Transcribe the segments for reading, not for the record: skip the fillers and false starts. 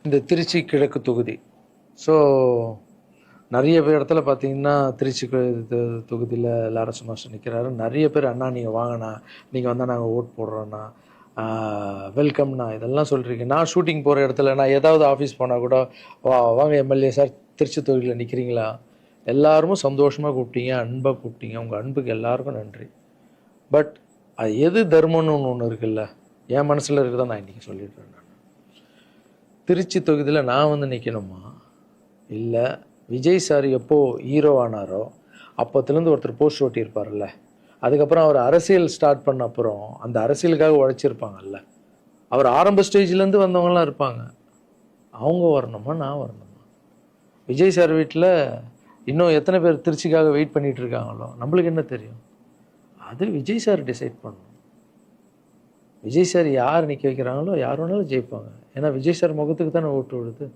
இந்த திருச்சி கிழக்கு தொகுதி. ஸோ நிறைய பேர் இடத்துல பார்த்தீங்கன்னா திருச்சி தொகுதியில் லாரன்ஸ் மாஸ்டர் நிற்கிறாரு. நிறைய பேர் அண்ணா நீங்கள் வாங்கண்ணா, நீங்கள் வந்தால் நாங்கள் ஓட் போடுறோண்ணா, வெல்கம்ண்ணா இதெல்லாம் சொல்கிறீங்க. நான் ஷூட்டிங் போகிற இடத்துல நான் ஏதாவது ஆஃபீஸ் போனால் கூட வாங்க எம்எல்ஏ சார் திருச்சி தொகுதியில் நிற்கிறீங்களா, எல்லாரும் சந்தோஷமாக கூப்பிட்டீங்க, அன்பாக கூப்பிட்டீங்க. உங்கள் அன்புக்கு எல்லாருக்கும் நன்றி. பட் அது எது தர்மம்னு ஒன்று இருக்குல்ல, என் மனசில் இருக்குதா நான் இன்றைக்கி சொல்லிடுறேன். நான் திருச்சி தொகுதியில் நான் வந்து நிற்கணுமா, இல்லை விஜய் சார் எப்போது ஹீரோ ஆனாரோ அப்போத்துலேருந்து ஒருத்தர் போஸ்ட் ஓட்டியிருப்பார்ல, அதுக்கப்புறம் அவர் அரசியல் ஸ்டார்ட் பண்ண அப்புறம் அந்த அரசியலுக்காக உழைச்சிருப்பாங்கல்ல, அவர் ஆரம்ப ஸ்டேஜ்லேருந்து வந்தவங்களாம் இருப்பாங்க, அவங்க வரணுமா நான் வரணுமா? விஜய் சார் வீட்டில் இன்னும் எத்தனை பேர் திருச்சிக்காக வெயிட் பண்ணிகிட்டு இருக்காங்களோ நம்மளுக்கு என்ன தெரியும்? அது விஜய் சார் டிசைட் பண்ணணும். விஜய் சார் யார் நிற்க வைக்கிறாங்களோ யார் வேணாலும் ஜெயிப்பாங்க. ஏன்னா விஜய் சார் முகத்துக்கு தானே ஓட்டு விடுது.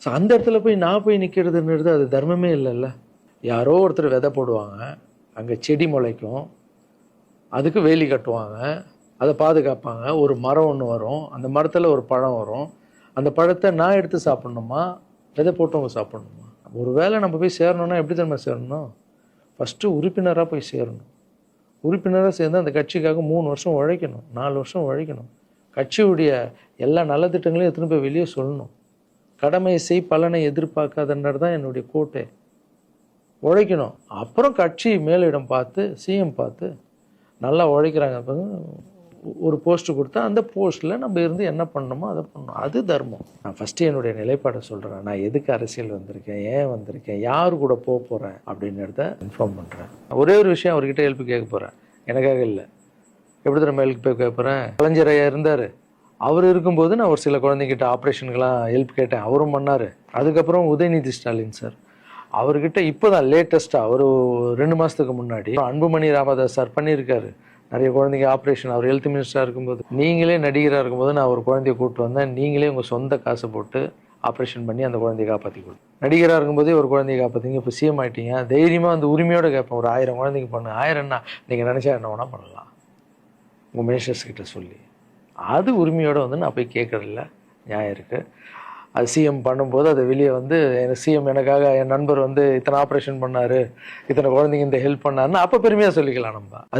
ஸோ அந்த இடத்துல போய் நான் போய் நிற்கிறதுன்றது அது தர்மமே இல்லைல்ல. யாரோ ஒருத்தர் விதை போடுவாங்க, அங்கே செடி முளைக்கும், அதுக்கு வேலி கட்டுவாங்க, அதை பாதுகாப்பாங்க. ஒரு மரம் ஒன்று வரும், அந்த மரத்தில் ஒரு பழம் வரும், அந்த பழத்தை நான் எடுத்து சாப்பிட்ணுமா, விதை போட்டவங்க சாப்பிட்ணுமா? ஒரு வேளை நம்ம போய் சேரணும்னா எப்படி நம்ம சேரணும்? ஃபஸ்ட்டு உறுப்பினராக போய் சேரணும். உறுப்பினராக சேர்ந்து அந்த கட்சிக்காக 3 வருஷம் உழைக்கணும், 4 வருஷம் உழைக்கணும். கட்சியுடைய எல்லா நலத்திட்டங்களையும் எடுத்துன்னு போய் வெளியே சொல்லணும். கடமை செய் பலனை எதிர்பார்க்காதன்றது தான் என்னுடைய கோட்டை. உழைக்கணும். அப்புறம் கட்சி மேலிடம் பார்த்து சிஎம் பார்த்து நல்லா உழைக்கிறாங்க ஒரு போஸ்ட்டு கொடுத்தா அந்த போஸ்ட்டில் நம்ம இருந்து என்ன பண்ணணுமோ அதை பண்ணணும். அது தர்மம். நான் ஃபஸ்ட்டு என்னுடைய நிலைப்பாடை சொல்கிறேன். நான் எதுக்கு அரசியல் வந்திருக்கேன், ஏன் வந்திருக்கேன், யார் கூட போக போகிறேன் அப்படின்றத இன்ஃபார்ம் பண்ணுறேன். ஒரே ஒரு விஷயம் அவர்கிட்ட ஹெல்ப் கேட்க போகிறேன், எனக்காக இல்லை. எப்படி நம்ம ஹெல்ப் கேட்க போகிறேன்? கலைஞர் ஐயா இருந்தார், அவர் இருக்கும்போது நான் ஒரு சில குழந்தைங்கிட்ட ஆப்ரேஷனுக்கெல்லாம் ஹெல்ப் கேட்டேன், அவரும் பண்ணார். அதுக்கப்புறம் உதயநிதி ஸ்டாலின் சார், அவர்கிட்ட இப்போ தான் லேட்டஸ்ட்டாக ஒரு 2 மாதத்துக்கு முன்னாடி அன்புமணி ராமதாஸ் சார் பண்ணியிருக்காரு. நிறைய குழந்தைங்க ஆப்ரேஷன். அவர் ஹெல்த் மினிஸ்டராக இருக்கும்போது, நீங்களே நடிகராக இருக்கும்போது நான் ஒரு குழந்தைய கூப்பிட்டு வந்தேன், நீங்களே உங்கள் சொந்த காசை போட்டு ஆப்ரேஷன் பண்ணி அந்த குழந்தைய காப்பாற்றி கொடுத்து. நடிகராக இருக்கும்போதே ஒரு குழந்தைய காப்பாற்றிங்க, இப்போ சிஎம் ஆகிட்டீங்க, தைரியமாக அந்த உரிமையோடு கேட்பேன். ஒரு 1000 குழந்தைங்க பண்ணு, 1000 நீங்கள் நினச்சா என்ன வேணால் பண்ணலாம் உங்கள் மினிஸ்டர்ஸ் கிட்ட சொல்லி. அது உரிமையோடு வந்து நான் போய் கேட்குறதில்ல, நியாயம் இருக்குது. அது சிஎம் பண்ணும்போது அதை வெளியே வந்து சிஎம் எனக்காக என் நண்பர் வந்து இத்தனை ஆப்ரேஷன் பண்ணார், இத்தனை குழந்தைங்க இந்த ஹெல்ப் பண்ணாருன்னு அப்போ பெருமையாக சொல்லிக்கலாம் நம்ம. அது